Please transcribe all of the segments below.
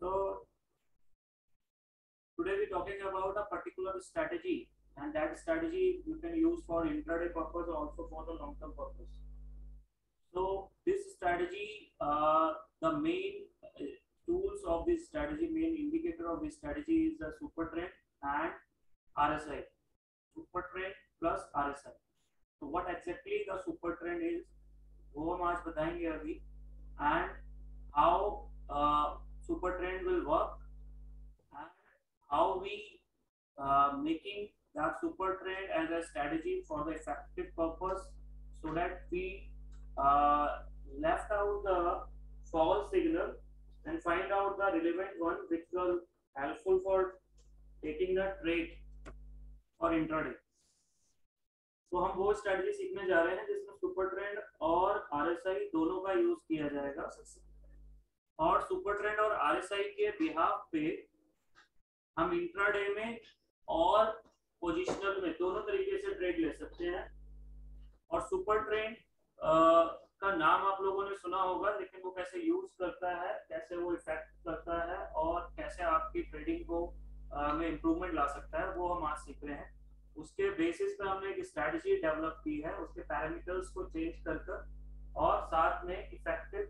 So today we're talking about a particular strategy, and that strategy you can use for intraday purpose, also for the long term purpose. So this strategy, the main tools of this strategy, main indicator of this strategy is the super trend and RSI. Super trend plus RSI. So what exactly the super trend is, वो हम आज बताएंगे अभी, and how super trend will work, and how we making that super trend as a strategy for the effective purpose, so that we left out the false signal and find out the relevant one which will helpful for taking the trade और intraday. तो हम वो strategy सीखने जा रहे हैं जिसमें super trend और आरएसआई दोनों का यूज किया जाएगा. और सुपर ट्रेंड और आरएसआई के बिहाफ पे हम इंट्राडे में और पोजिशनल में दोनों तरीके से ट्रेड ले सकते हैं. और सुपर ट्रेंड का नाम आप लोगों ने सुना होगा, लेकिन वो कैसे यूज करता है, कैसे वो इफेक्ट करता है और कैसे आपकी ट्रेडिंग को में इम्प्रूवमेंट ला सकता है, वो हम आज सीख रहे हैं. उसके बेसिस पे हमने एक स्ट्रेटजी डेवलप की है, उसके पैरामीटर्स को चेंज कर और साथ में इफेक्टिव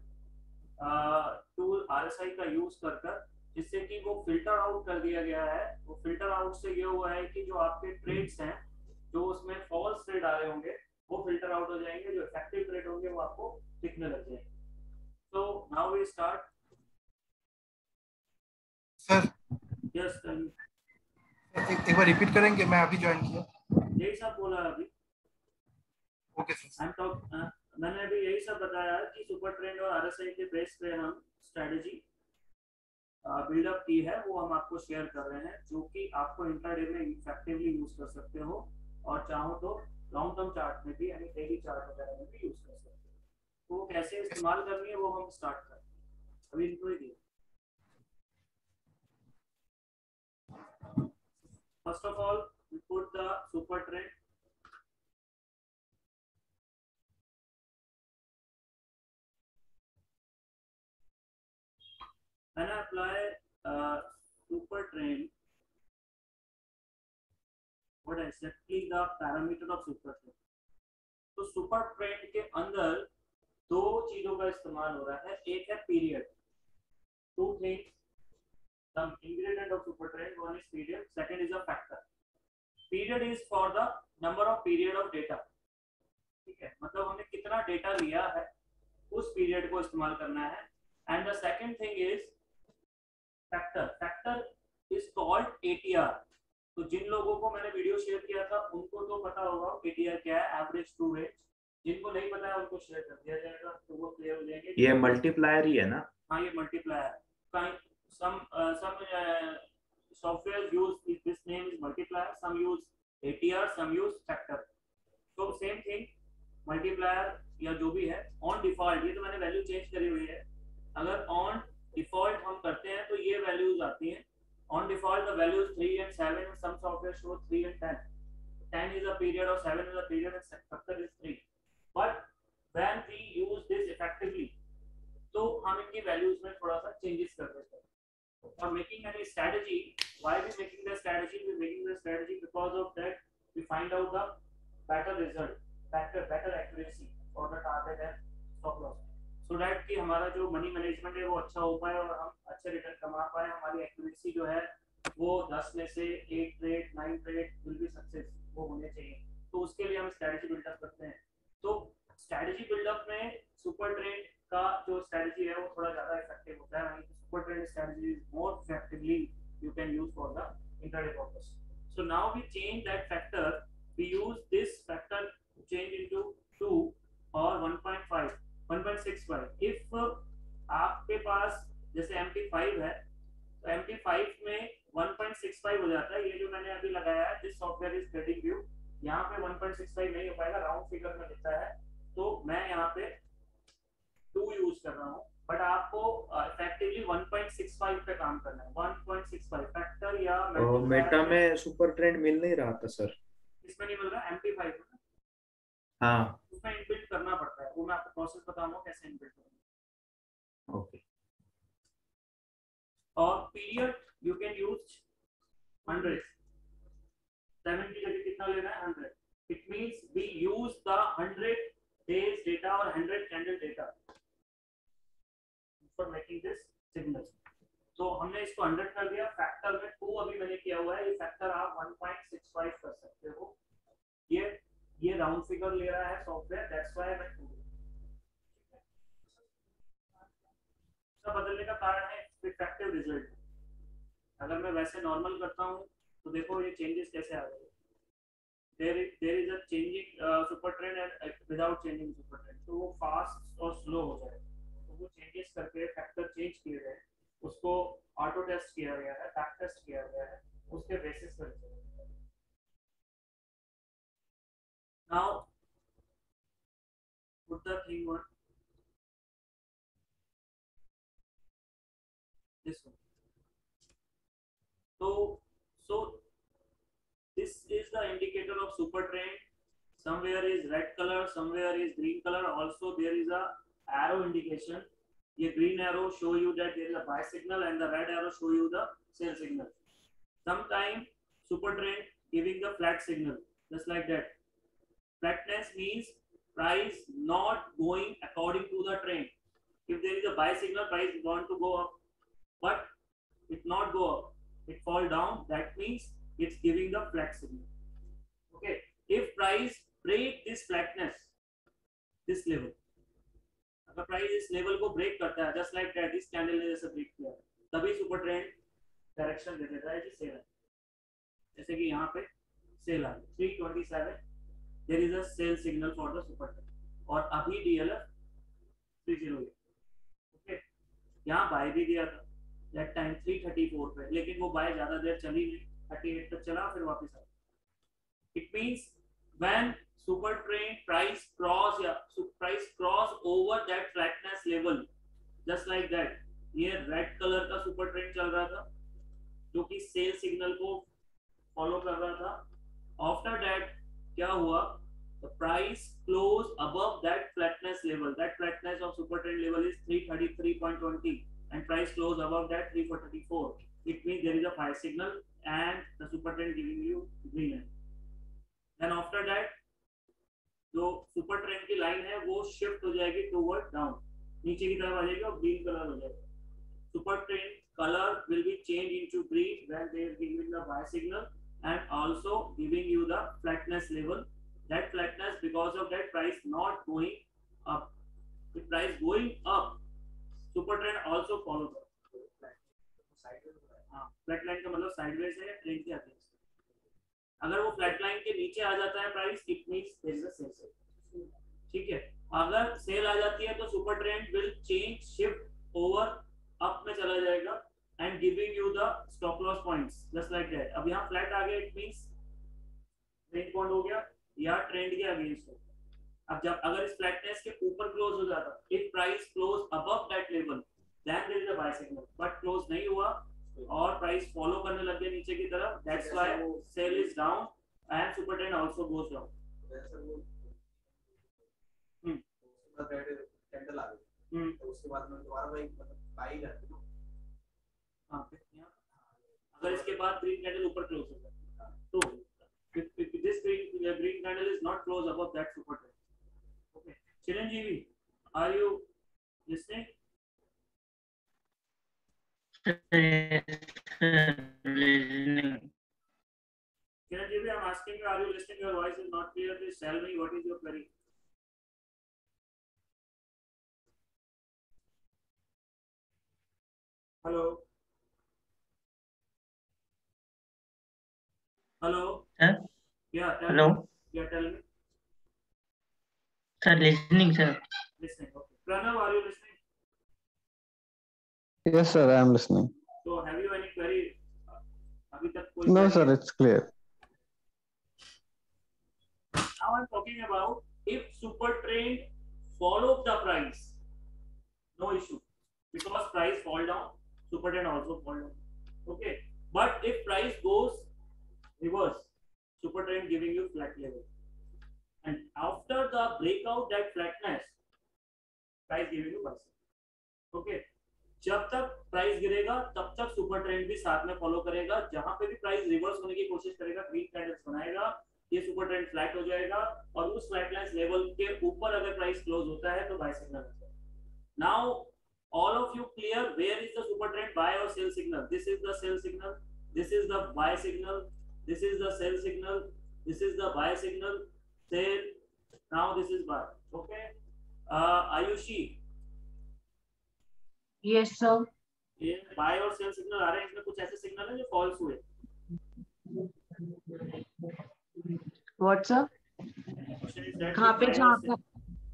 टूल आरएसआई का यूज कर जिससे कि वो फिल्टर आउट कर दिया गया है. वो फिल्टर आउट से ये हुआ है कि जो आपके ट्रेड्स हैं, जो उसमें फॉल्स ट्रेड आ रहे होंगे, वो फिल्टर आउट हो जाएंगे. जो इफेक्टिव ट्रेड होंगे वो आपको दिखने लग जाएंगे. तो now we start. Sir yes, एक बार रिपीट करेंगे, मैं अभी ज्वाइन किया. यही सब बोला अभी. Okay sir. मैंने अभी यही सब बताया कि सुपर ट्रेंड और आरएसआई के बेस पे हम स्ट्रेटजी बिल्डअप की है, वो हम आपको शेयर कर रहे हैं, जो कि आपको इंट्राडे में इफेक्टिवली यूज कर सकते हो और चाहो तो लॉन्ग टर्म चार्ट में भी, यानी डेली चार्ट वगैरह में भी यूज कर सकते हो. तो वो कैसे इस्तेमाल करनी है वो हम स्टार्ट करें. अभी इनको ही दिया. First of all we put the super trend. When I apply super trend, what exactly the parameter of super trend? तो सुपर ट्रेंड के अंदर दो चीजों का इस्तेमाल हो रहा है. एक है period. Two things, some ingredient of super trend. One is period, second is a factor. Period is for the number of period of data. ठीक है, मतलब हमने कितना डेटा लिया है उस पीरियड को इस्तेमाल करना है. And the second thing is factor. Factor is called ATR. तो जिन लोगों को मैंने वीडियो शेयर किया था उनको तो पता होगा एटीआर क्या है, एवरेज टू रेंज. जिनको नहीं पता है उनको शेयर कर दिया जाएगा तो वो क्लियर हो जाएंगे. ये मल्टीप्लायर ही है ना? हाँ, ये multiplier. some software use this name is multiplier, some use ATR, some use factor. So same thing, multiplier या जो भी है, on default ये तो मैंने वैल्यू चेंज करी हुई है. अगर on default हम करते हैं तो ये वैल्यूज आती हैं. On default the values 3 and 7, and some software show 3 and 10. 10 is a period or 7 is a period and factor is 3. But when we use this effectively, तो हम इनकी वैल्यूज में थोड़ा सा चेंजेस कर देते हैं. For making any strategy, why we making the strategy? We making the strategy because of that we find out the better result, better accuracy for the target and stop loss, so that कि हमारा जो money management है वो अच्छा हो पाए और हम अच्छे रिटर्न कमा पाए. हमारी एक्यूरेसी जो है वो 10 में से 8 trade 9 trade will be success वो होने चाहिए. तो उसके लिए हम स्ट्रेटजी बिल्डअप करते हैं. तो स्ट्रेटजी बिल्डअप में सुपर ट्रेंड का जो स्ट्रेटजी है वो थोड़ा ज्यादा इफेक्टिव होता है. वहीं super trend strategy is more effectively you can use for the intraday purpose. So now we change that factor. We use this factor to change into 2 or 1.5, 1.65. If आपके पास जैसे MT5 है तो MT5 में 1.65 हो जाता है. ये जो मैंने अभी लगाया है this software is trading view, यहाँ पे 1.65 नहीं हो पाएगा, राउंड फिगर में लिखा है. तो मैं यहाँ पे 2 यूज कर रहा हूँ, बट आपको इफेक्टिवली 1.65 पे काम करना है. 1.65 फैक्टर या मेटा में सुपर ट्रेंड मिल नहीं रहा था सर. इसमें नहीं मिल रहा. MT5 में हाँ, उसमें इनबिल्ट करना पड़ता है. वो मैं आपको प्रोसेस बताऊंगा कैसे इनबिल्ट करना. Okay. period you can use 100. 7 की जगह कितना लेना है 100. It means we use the 100 days data or 100 candle data for making this signal. तो हमने इसको 100 कर दिया. फैक्टर में 2 अभी मैंने किया हुआ है. ये फैक्टर आप 1.65 कर सकते हो. ये राउंड फिगर ले रहा है सॉफ्टवेयर. दैट्स व्हाई मैं 2 इसका बदलने का कारण है इफेक्टिव रिजल्ट. अगर मैं वैसे नॉर्मल करता हूँ तो देखो ये चेंजेस कैसे आ गए. there is a changing super trend and without changing super trend. तो वो फास्ट और स्लो हो जाए. तो वो चेंजेस करके फैक्टर चेंज किए गए. उसको ऑटो टेस्ट किया गया है, बैक टेस्ट किया गया है. उसके बेसिस पर now put the thing on this one. So this is the indicator of super trend. Somewhere is red color, somewhere is green color. Also there is a arrow indication. ये green arrow show you that there is a buy signal and the red arrow show you the sell signal. Sometime super trend giving the flat signal, just like that. Flatness means price not going according to the trend. If there is a buy signal, price want to go up, but it not go up, it fall down. That means it's giving the flat signal. Okay. If price break this flatness, this level, अगर price इस level को break करता है, just like that, this candle ने जैसे break किया, तभी super trend direction दे देता है कि sell है. जैसे कि यहाँ पे sell आ गया 327. There is a sell signal for the super trend. और अभी DLF 308. Okay. यहाँ buy भी दिया था. That time 334 पे, लेकिन वो buy ज़्यादा देर चली नहीं. 38 तक चला फिर वापस आ. It means when super trend price cross over that flatness level, just like that. ये red color का super trend चल रहा था जो कि sell signal को follow कर रहा था. After that क्या हुआ? The price closed above that flatness level. That flatness of super trend level is 333.20 and price closed above that 334. It means there is a buy signal and the super trend giving you green line. Then after that जो super trend की line है वो shift हो जाएगी toward down, नीचे की तरफ आ जाएगी और green color हो जाएगा. Super trend color will be changed into green when they are giving the buy signal and also giving you the flatness level. That flatness, because of that price not going up. The price going up, super trend also follows up. Flat line का मतलब sideways है, trend के आगे. अगर वो flat line के नीचे आ जाता है price, it means there is a sell signal. ठीक है. अगर sell आ जाती है तो super trend will change, shift over up में चला जाएगा and giving you the stop loss points, just like that. अब यहाँ flat आ गया, it means range bound हो गया या ट्रेंड के अगेंस्ट हो. अब जब अगर इस फ्लैटनेस के ऊपर क्लोज हो जाता, if price close above that level, then there is a buy signal. But close नहीं हुआ और प्राइस फॉलो करने लग गया नीचे की तरफ. That's why sell is down and super trend also goes down. Candle आ गई तो उसके बाद मैं दोबारा वही बाई करती हूं. हां, अगर इसके बाद ग्रीन कैंडल ऊपर क्लोज हो जाता तो if this green candle is not close above that super trend. Okay, Chiranjeevi, are you listening? Listening. Chiranjeevi, I'm asking you, are you listening? Your voice is not clear. Please tell me what is your query. Hello. Hello. Sir? Yeah. Hello. Yeah, tell me. Sir, listening, sir. Listening. Okay. Pranav, are you listening? Yes, sir, I am listening. So, have you any query? अभी तक कोई No, query sir, है? it's clear. Now I'm talking about if super trend follow the price, no issue, because price fall down, super trend also fall down. Okay, but if price goes reverse, super trend giving you flat level, and after the breakout that flatness, price giving you buy. Okay, जब तक price गिरेगा तब तक super trend भी साथ में follow करेगा, जहां पे भी प्राइस रिवर्स होने की कोशिश करेगा, ग्रीन कैंडल्स बनाएगा, ये सुपर ट्रेंड फ्लैट हो जाएगा और उस फ्लैट लाइन लेवल के ऊपर अगर प्राइस क्लोज होता है तो बाय सिग्नल आता है। Now all of you clear where is the super trend buy or sell signal? This is the sell signal, this is the buy signal, this is the sell signal, this is the buy signal, sell, now this is buy. Okay, Ayushi, Yes, sir. ये bye और cell signal आ रहे हैं, इसमें कुछ ऐसे signal हैं जो false हुए। What, sir? कहाँ पे जहाँ पे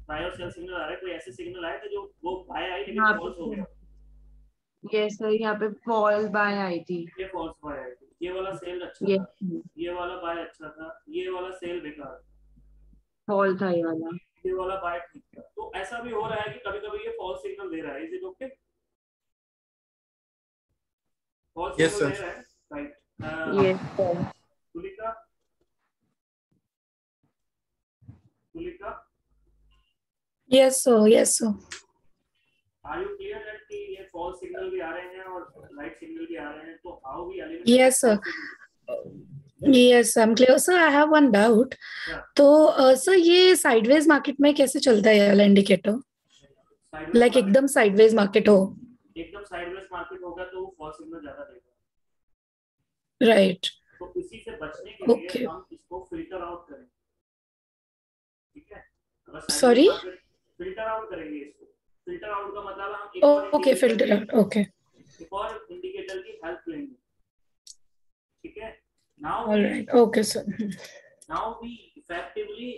बाय और सेल सिग्नल आ रहा है, कोई ऐसे सिग्नल आए थे जो वो बाय आई लेकिन हाँ, फॉल्स हो गया। Yes, sir. यहाँ पे फॉल बाय आई थी. ये फॉल्स बाय आई थी, ये वाला सेल अच्छा Yes, था, ये वाला बाय अच्छा था, ये वाला सेल बेकार, फॉल था ये वाला. ये वाला बाय ठीक था। तो ऐसा भी हो रहा है कि कभी-कभी ये फॉल्स सिग्नल दे रहा है, is it okay? False Yes, signal sir. दे रहा है, right? Yes, sir. Tulika, Tulika, Yes, sir. Yes, sir. Are you clear that कि ये फॉल्स सिग्नल भी आ रहे हैं और राइट सिग्नल भी आ रहे हैं, तो how we eliminate? Yes, sir. Yes, I'm clear. Sir, I have one doubt. Yeah. तो सर ये साइडवेज मार्केट में कैसे चलता है वाला इंडिकेटर? लाइक एकदम साइडवेज मार्केट हो. एकदम साइडवेज मार्केट होगा तो वो फॉल्स सिग्नल ज्यादा देगा, राइट. तो इसी से बचने के लिए Okay. हम इसको फिल्टर आउट करेंगे, ठीक है? अगर Sorry? फिल्टर आउट करेंगे इसको। फिल्टर आउट का मतलब हम एक और ओके, indicator फिल्टर की- आउट. ओके. एक और इंडिकेटर की हेल्प लेंगे, ठीक है? Now alright. Okay sir. we effectively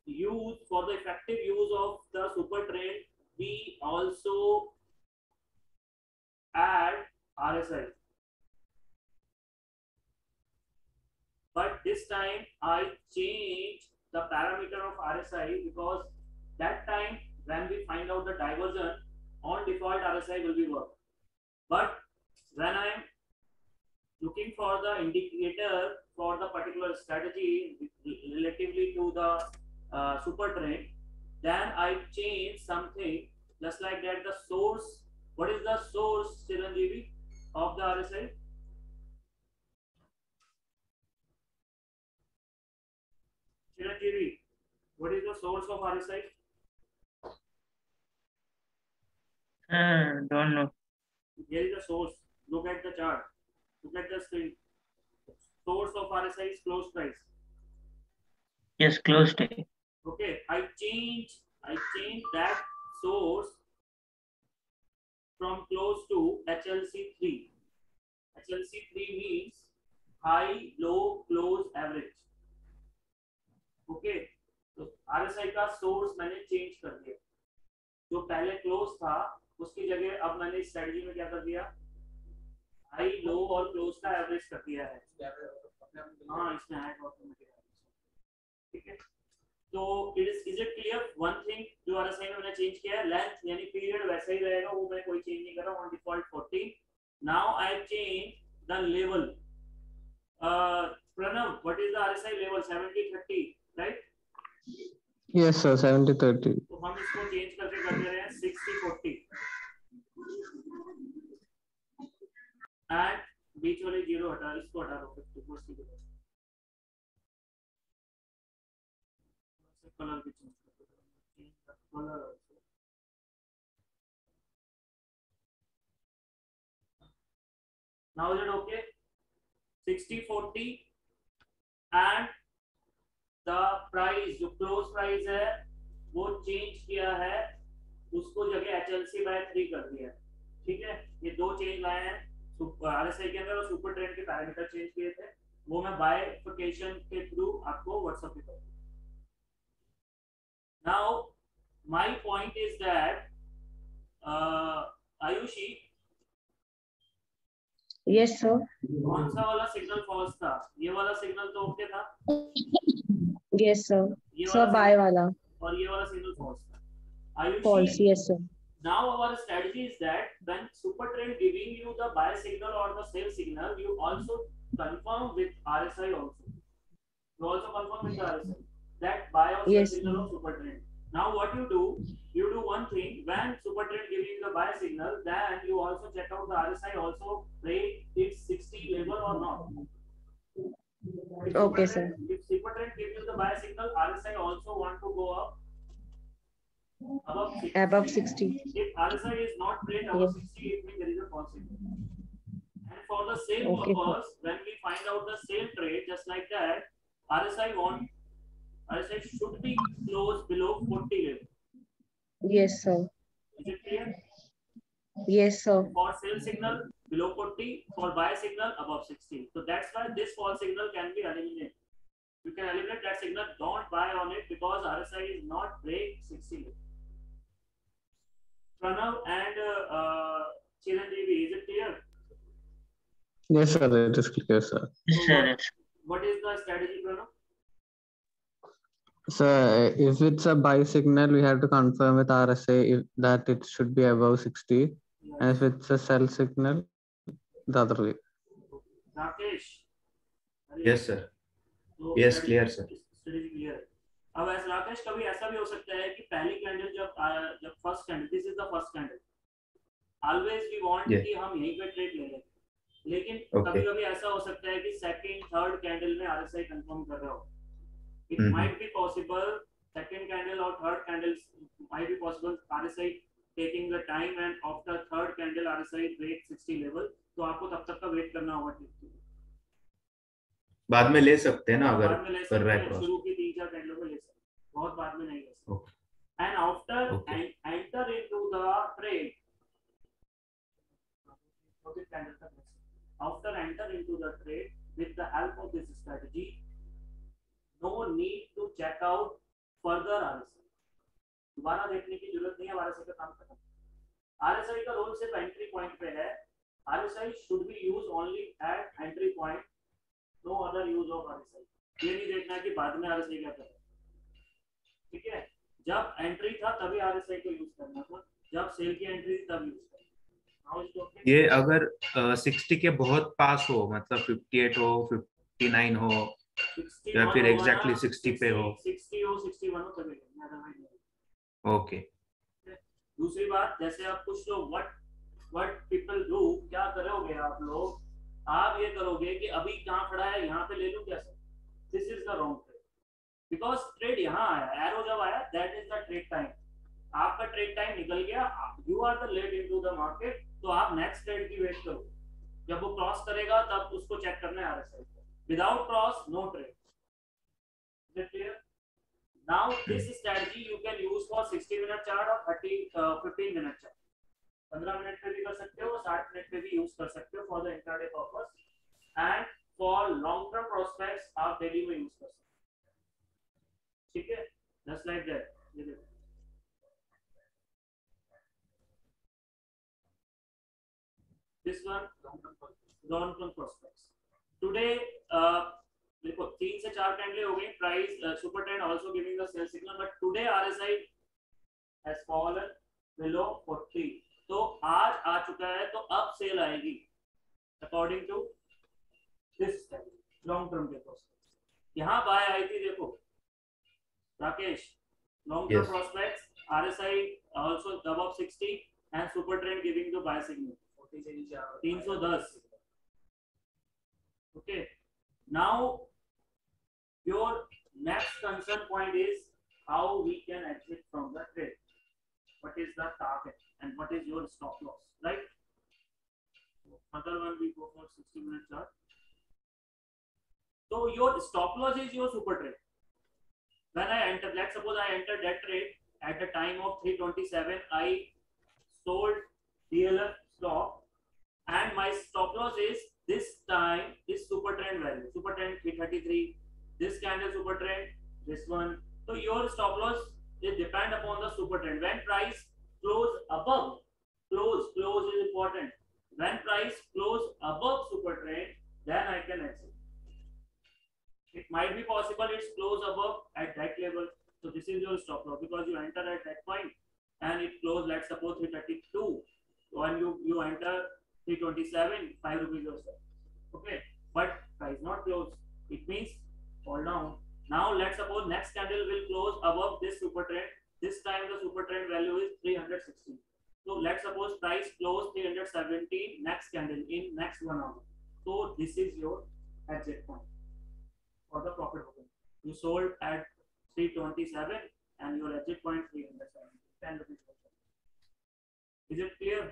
use, for the effective use of the super trend, we also add RSI, but this time I change the parameter of RSI because that time when we find out the diversion, on default RSI will be work, but when I am looking for the indicator for the particular strategy relatively to the super trend, then I change something just like that. The source, what is the source, Chiranjeevi, of the RSI? Chiranjeevi, what is the source of RSI? Don't know. Here is the source. Look at the chart. Look at the screen. Source of RSI is close price. Yes, closed day. Okay, I change that source from close to HLC3. HLC3 means high, low, close, average. Okay, तो RSI का source मैंने change कर दिया, जो पहले close था उसकी जगह अब मैंने इस स्ट्रेटजी में क्या कर दिया, हाई, लो और क्लोज का एवरेज कर दिया है। हाँ, इसमें ऐड ऑटोमेटिक, ठीक है? तो is it clear? One thing जो RSI में मैंने चेंज किया है, लेंथ यानी पीरियड वैसा ही रहेगा, वो मैं कोई चेंज नहीं कर रहा हूं, on default 14. Now I change the level. Pranav, what is the RSI level? 70-30, right? Yes, sir. 70-30. तो हम इसको चेंज करके कर दे रहे हैं 60-40 एंड बीच वाले जीरो हटा, इसको हटा दो, 50 कलर भी चेंज कर दो, colour now is it okay? 60-40 and the price, जो क्लोज प्राइस है वो चेंज किया है, उसको जगह HLC by 3 कर दिया है, ठीक है? ये दो चेंज लाए हैं RSI के अंदर और सुपर ट्रेंड के पैरामीटर चेंज किए थे, वो मैं बाइफिकेशन के थ्रू आपको व्हाट्सएप पे करूंगा. Now my point is that Ayushi, Yes, sir. कौन सा वाला सिग्नल फॉल्स था? ये वाला सिग्नल तो ओके था, Yes, sir. ये Sir, buy signal- वाला. और ये वाला सिग्नल फॉल्स था. Ayushi, False. Yes, sir. now our strategy is that when super trend giving you the buy signal or the sell signal, you also confirm with RSI also. You also confirm with the RSI that buy or sell Yes, signal sir. of super trend. Now what you do one thing. When super trend giving you the buy signal, then you also check out the RSI also break its 60 level or not. Okay, sir. If super trend gives you the buy signal, RSI also want to go up above 60. Above 60. If RSI is not break above Yes. 60, it means there is a false signal. And for the same Okay, sir. purpose, when we find out the same trade, just like that, RSI should be close below 40 level. Yes, sir. Is it clear? Yes, sir. For sell signal below 40, for buy signal above 60. So that's why this false signal can be eliminated. You can eliminate that signal. Don't buy on it because RSI is not break 60 level. Pranav and Chiranjeevi, is it clear? Yes, sir. It is clear, sir. Yes, sir. Yes. What is the strategy, Pranav? So if it's a buy signal, we have to confirm with RSA that it should be above 60. And if it's a sell signal, the other way. Rakesh. Yes, sir. तो Yes, clear, sir. Strategy clear है. अब ऐसा राकेश कभी ऐसा भी हो सकता है कि पहली कैंडल जब first candle, this is the first candle, always we want Yeah. कि हम यहीं पे ट्रेड ले लें, लेकिन Okay. कभी कभी ऐसा हो सकता है कि सेकंड थर्ड कैंडल में आरएसआई कंफर्म कर रहा हो. It Mhm. Might be possible second candle और third candle might be possible RSI taking the time and after third candle RSI break 60 level, तो आपको तब तक का वेट करना होगा. बाद में ले सकते हैं ना अगर बाद में ले कर सकते रहा हैं, है क्रॉस. शुरू की 3-4 कैंडलों को ले सकते हैं, बहुत बाद में नहीं ले सकते. Okay. And after Okay. enter into the trade, after enter into the trade with the help of this strategy, no need to check out further RSI. दोबारा देखने की जरूरत नहीं है, RSI का काम खत्म. RSI का रोल सिर्फ एंट्री पॉइंट पे है. RSI should be used only at entry point, no other use of RSI. ये नहीं देखना कि बाद में RSI क्या करें. ठीक है, जब एंट्री था तभी RSI को यूज करना था, जब सेल की एंट्री थी तब यूज करना. ये अगर 60 के बहुत पास हो, मतलब 58 हो, 59 हो, या फिर exactly 60 पे हो. 60 हो, 61 हो तभी लेना, otherwise नहीं. ओके. दूसरी बात, जैसे आप कुछ लोग व्हाट पीपल डू, क्या करोगे आप लोग, आप ये करोगे कि अभी कहाँ खड़ा है, यहाँ पे ले लूं क्या sir. This is the wrong trade, because trade यहाँ आया, एरो जब आया, that is the trade time. आपका ट्रेड टाइम निकल गया, you are the late into the market, तो आप नेक्स्ट ट्रेड की वेट करो. जब वो क्रॉस करेगा तब उसको चेक करना है आरएसआई को. Without cross no trade. Is it clear? Now this strategy you can use for 60 minute chart और 15 मिनट चार्ट. 15 मिनट पे भी कर सकते हो, 60 मिनट पे भी यूज कर सकते हो for the intraday purpose. And for long term prospects आप डेली में यूज कर सकते हो. ठीक है, जस्ट लाइक दैट. ये देखो, this one long term prospects. Today देखो 3 से 4 कैंडले हो गई, price super trend also giving the sell signal, but today RSI has fallen below 40. तो आज आ चुका है, तो अब सेल आएगी according to this long term के प्रोस्पेक्ट्स. यहां बाय आई थी, देखो Rakesh, long term Yes. Prospects RSI also above 60 and super trend giving the buy signal 310. Okay, now your next concern point is how we can exit from the trade. What is the target and what is your stop loss, right? Other one we go for 60-minute chart. So your stop loss is your super trade. When I enter, let's suppose I entered that trade at the time of 327, I sold DLF stock, and my stop loss is this time, this super trend value, super trend 333, this candle super trend, this one. So your stop loss is depend upon the super trend. When price close above, close is important. When price close above super trend, then I can exit. It might be possible it's close above at that level, so this is your stop loss, because you enter at that point and it closed, let's suppose 332, when you enter 327, 5 rupees or so. Okay, but price not close, it means fall down. Now let's suppose next candle will close above this super trend. this time the super trend value is 316. So let's suppose price close 317 next candle in next 1 hour. So this is your exit point for the profit booking. You sold at 327 and your exit point 370. 10 rupees. Is it clear?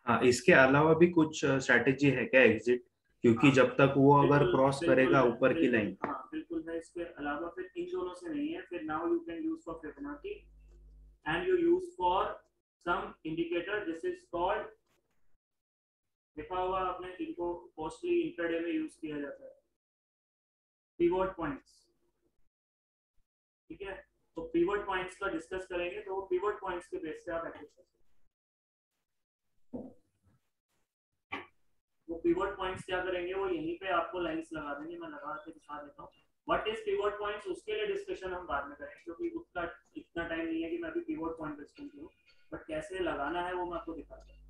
हाँ, इसके अलावा भी कुछ strategy है क्या exit, क्योंकि जब तक वो अगर क्रॉस करेगा ऊपर की लाइन? हाँ बिल्कुल है, इसके अलावा फिर इन दोनों से नहीं है. फिर now you can use for Fibonacci and you use for some indicator. This is called, देखा हुआ आपने, इनको मोस्टली इंट्राडे में यूज किया जाता है, पिवट पॉइंट्स. ठीक है, तो पिवट पॉइंट्स का डिस्कस करेंगे. तो पिवट पॉइंट्स के बेस से आप एक्सेस कर सकते हैं. वो पिवट पॉइंट्स क्या करेंगे, वो यहीं पे आपको लाइंस लगा देंगे. मैं लगा के दिखा देता हूँ. व्हाट इज पिवट पॉइंट्स, उसके लिए डिस्कशन हम बाद में करेंगे, क्योंकि उसका इतना टाइम नहीं है कि मैं अभी पिवट पॉइंट डिस्कस करूँ. बट कैसे लगाना है वो मैं आपको दिखाता हूँ.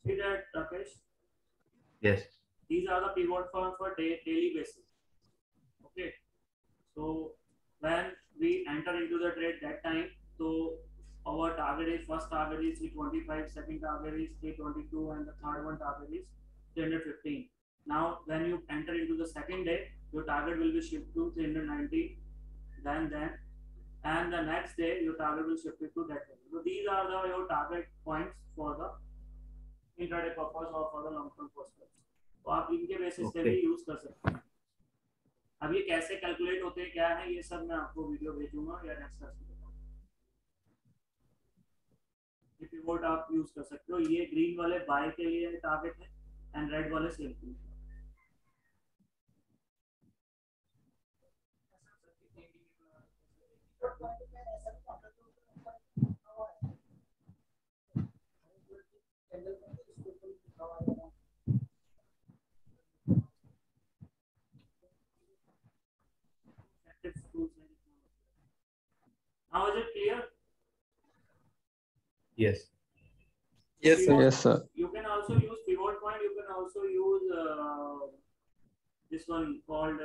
See that, Rakesh? Yes. These are the pivot forms for daily basis. Okay. So when we enter into the trade that time, so our target is, first target is 325, second target is 322, and the third one target is 315. Now when you enter into the second day, your target will be shifted to 390, then and the next day your target will shift it to that day. So these are your target points for the intraday purpose और for the long term perspective. तो आप इनके basis से भी use कर सकते हैं. अब ये कैसे कैलकुलेट होते हैं, क्या है, ये सब मैं आपको वीडियो भेजूंगा या नेक्स्ट क्लास में बताऊंगा. ये पिवट आप यूज कर सकते हो. ये ग्रीन वाले बाय के लिए टारगेट है एंड रेड वाले सेल के लिए. Now is it clear? Yes. Yes, sir. Yes, sir. You can also use pivot point. You can also use this one called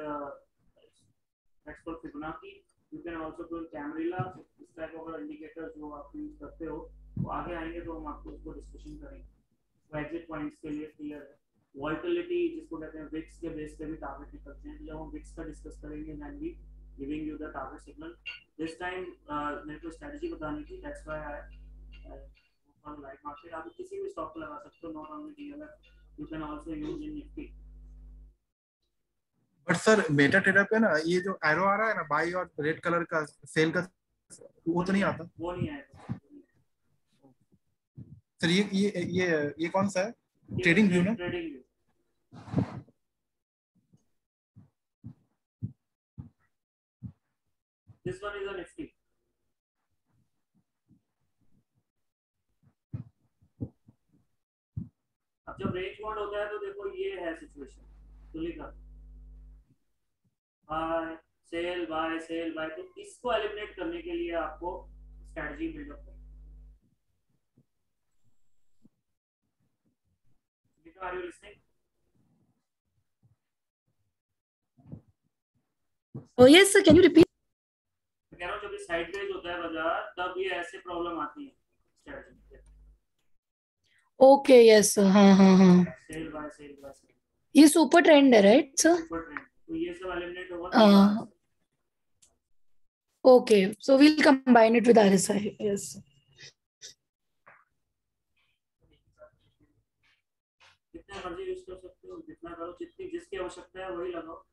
that's called Fibonacci. You can also do Camarilla. इस type of indicators जो आप use करते हो, वो आगे आएंगे तो हम आपको उसको डिस्कशन करेंगे. तो एग्जिट पॉइंट्स के लिए क्लियर है. वॉल्टिलिटी जिसको कहते हैं, विक्स के बेस पे भी टारगेट निकलते हैं. जब हम विक्स का डिस्कस करेंगे then we giving you the target signal. This time मेरे को स्ट्रेटजी बतानी थी. That's why I on live market. आप किसी भी स्टॉक पे लगा सकते हो, not only DLF. You can also use in Nifty. But sir Meta trader पे ना ये जो एरो आ रहा है ना, बाई और रेड कलर का सेल का, वो तो नहीं आता. वो नहीं आएगा सर ये कौन सा है? ट्रेडिंग व्यू ना? Trading view. This one is a Nifty. अब जब रेंज बाउंड होता है तो देखो ये है सिचुएशन. तो लिखा बाय सेल बाय. तो इसको एलिमिनेट करने के लिए आपको स्ट्रेटजी बिल्डअप करनी है. Are you listening? Oh yes, sir. Can you repeat? मैं कह रहा हूँ जब ये साइडवेज होता है बाजार, तब ये ऐसे प्रॉब्लम आती है स्ट्रेटजी. Okay, yes, sir. हाँ. Sell buy sell. ये सुपर ट्रेंड है, right, sir? Super trend. तो ये सब एलिमिनेट होगा. Okay, so we'll combine it with RSI. Yes. जितना मर्जी यूज कर सकते हो, जितना करो, जितनी जिसकी आवश्यकता है वही लगाओ.